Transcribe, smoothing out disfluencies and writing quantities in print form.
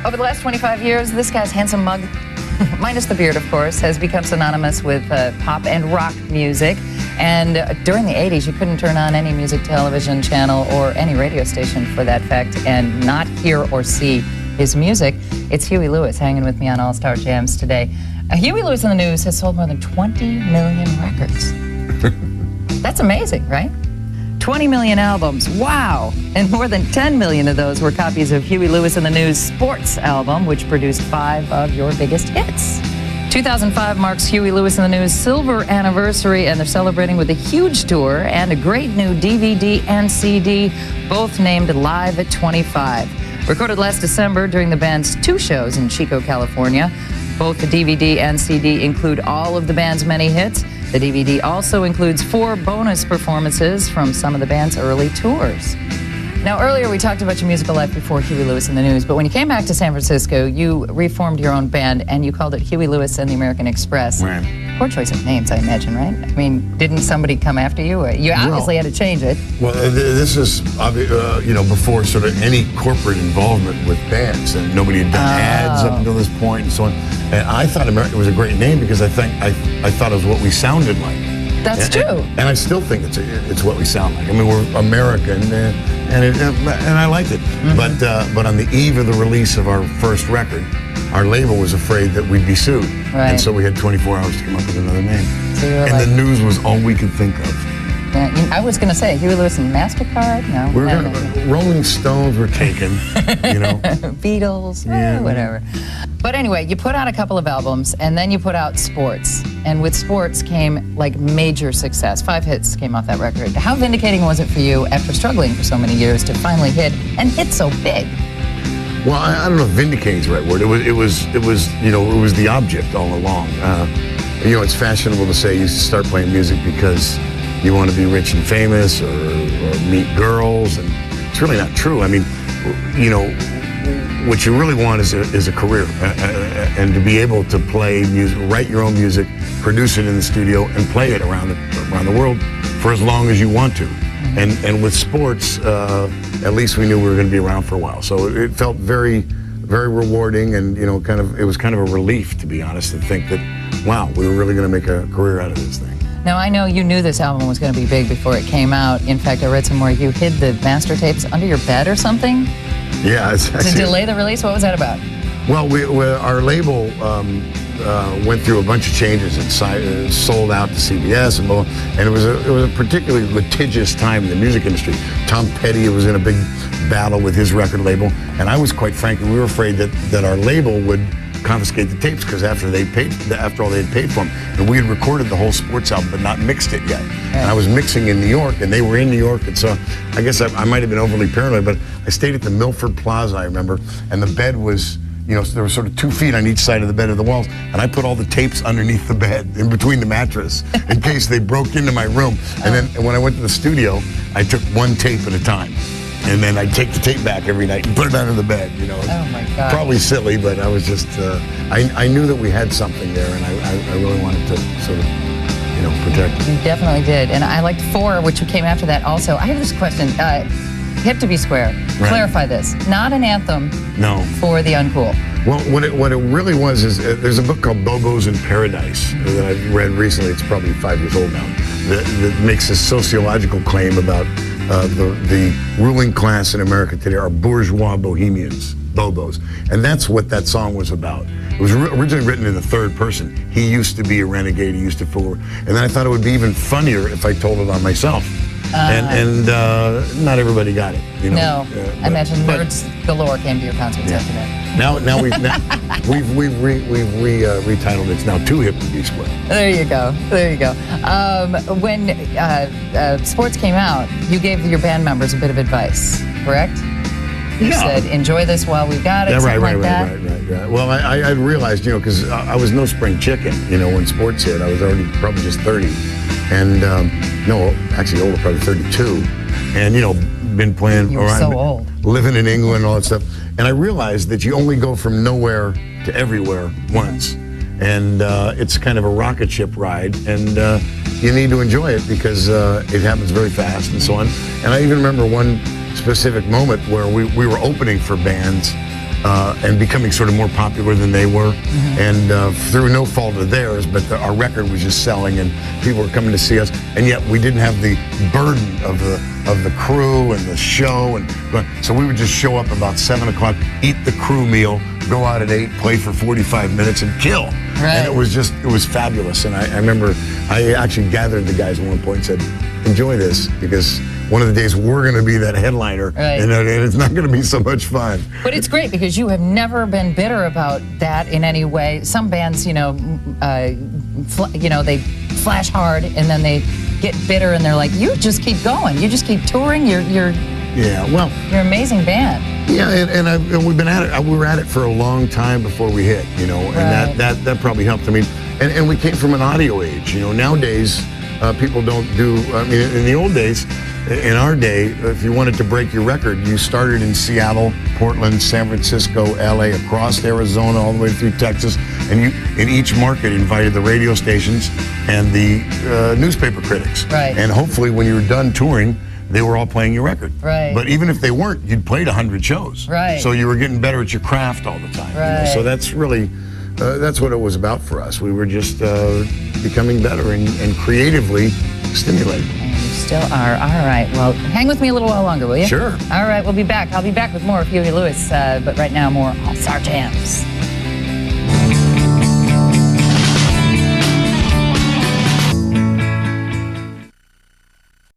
Over the last 25 years, this guy's handsome mug, minus the beard, of course, has become synonymous with pop and rock music. And during the 80s, you couldn't turn on any music television channel or any radio station, for that fact, and not hear or see his music. It's Huey Lewis hanging with me on All-Star Jams today. Huey Lewis in the News has sold more than 20 million records. That's amazing, right? 20 million albums, wow! And more than 10 million of those were copies of Huey Lewis in the News Sports album, which produced 5 of your biggest hits. 2005 marks Huey Lewis in the News' silver anniversary, and they're celebrating with a huge tour and a great new DVD and CD, both named Live at 25. Recorded last December during the band's 2 shows in Chico, California. Both the DVD and CD include all of the band's many hits. The DVD also includes 4 bonus performances from some of the band's early tours. Now, earlier we talked about your musical life before Huey Lewis in the News, but when you came back to San Francisco, you reformed your own band and you called it Huey Lewis and the American Express. Right. Poor choice of names, I imagine, right? I mean, didn't somebody come after you? You obviously had to change it. Well, this is, before sort of any corporate involvement with bands, and nobody had done ads up until this point and so on. And I thought America was a great name because I thought it was what we sounded like. That's true. And I still think it's what we sound like. I mean, we're American, and I liked it. Mm-hmm. But on the eve of the release of our first record, our label was afraid that we'd be sued. Right. And so we had 24 hours to come up with another name. So you were and the News was all we could think of. Yeah, I was going to say, Huey Lewis and MasterCard? No. Rolling Stones were taken, Beatles, yeah. Whatever. But anyway, you put out a couple of albums, and then you put out Sports. And with Sports came, like, major success. 5 hits came off that record. How vindicating was it for you, after struggling for so many years, to finally hit, and hit so big? Well, I don't know if vindicating is the right word. It was the object all along. It's fashionable to say you start playing music because you want to be rich and famous or meet girls, and it's really not true. I mean, what you really want is a career, and to be able to play music, write your own music, produce it in the studio, and play it around the world for as long as you want to. And with Sports, at least we knew we were going to be around for a while. So it felt very, very rewarding, and it was kind of a relief, to be honest, to think that, wow, we were really going to make a career out of this thing. Now, I know you knew this album was going to be big before it came out. In fact, I read somewhere you hid the master tapes under your bed or something? Yeah. To delay the release? What was that about? Well, our label went through a bunch of changes. It sold out to CBS and blah, and it was a particularly litigious time in the music industry. Tom Petty was in a big battle with his record label, and I was, quite frankly, we were afraid that our label would confiscate the tapes, because after all they had paid for them, and we had recorded the whole Sports album but not mixed it yet. Right. And I was mixing in New York, and they were in New York, and so I guess I might have been overly paranoid, but I stayed at the Milford Plaza, I remember, and the bed was, so there were sort of 2 feet on each side of the bed of the walls, and I put all the tapes underneath the bed, in between the mattress, in case they broke into my room. And then when I went to the studio, I took 1 tape at a time. And then I'd take the tape back every night and put it under the bed, Oh my God. Probably silly, but I was just, I knew that we had something there, and I really wanted to sort of, protect it. You definitely did. And I liked 4, which came after that also. I have this question. Hip to be square. Right. Clarify this. Not an anthem. No. For the uncool. Well, what it really was is, there's a book called Bobos in Paradise that I've read recently. It's probably 5 years old now. That makes a sociological claim about the ruling class in America today are bourgeois bohemians, bobos. And that's what that song was about. It was originally written in the 3rd person. He used to be a renegade, he used to fool. And then I thought it would be even funnier if I told it on myself. And not everybody got it. No, I imagine nerds galore came to your concerts after that. Now we've retitled it. It's now Too Hip to Be Square. There you go. There you go. When Sports came out, you gave your band members a bit of advice, correct? You said, enjoy this while we've got it, Right. that. Well, I realized, because I was no spring chicken, when Sports hit. I was already probably just 30. And, no, actually older, probably 32. And, been playing you were around. So old. Living in England and all that stuff. And I realized that you only go from nowhere to everywhere once. And it's kind of a rocket ship ride. And you need to enjoy it because it happens very fast and so on. And I even remember one specific moment where we were opening for bands and becoming sort of more popular than they were. And through no fault of theirs, but our record was just selling and people were coming to see us. And yet we didn't have the burden of the crew and the show. And so we would just show up about 7 o'clock, eat the crew meal, go out at 8, play for 45 minutes and kill. Right. And it was fabulous. And I remember I actually gathered the guys at one point and said, enjoy this, because one of the days we're going to be that headliner, right. and it's not going to be so much fun. But it's great because you have never been bitter about that in any way. Some bands, they flash hard and then they get bitter and they're like, you just keep going, you just keep touring. You're an amazing band. Yeah, and we've been at it. We were at it for a long time before we hit, and that probably helped. I mean, and we came from an audio age. Nowadays people don't do. I mean, in the old days, in our day, if you wanted to break your record, you started in Seattle, Portland, San Francisco, LA, across Arizona, all the way through Texas, and you in each market invited the radio stations and the newspaper critics. Right. And hopefully, when you were done touring, they were all playing your record. Right. But even if they weren't, you'd played 100 shows. Right. So you were getting better at your craft all the time. Right. So that's really, that's what it was about for us. We were just becoming better and creatively stimulated. And you still are. All right. Well, hang with me a little while longer, will you? Sure. All right. We'll be back. I'll be back with more of Huey Lewis, but right now more All-Star Jams.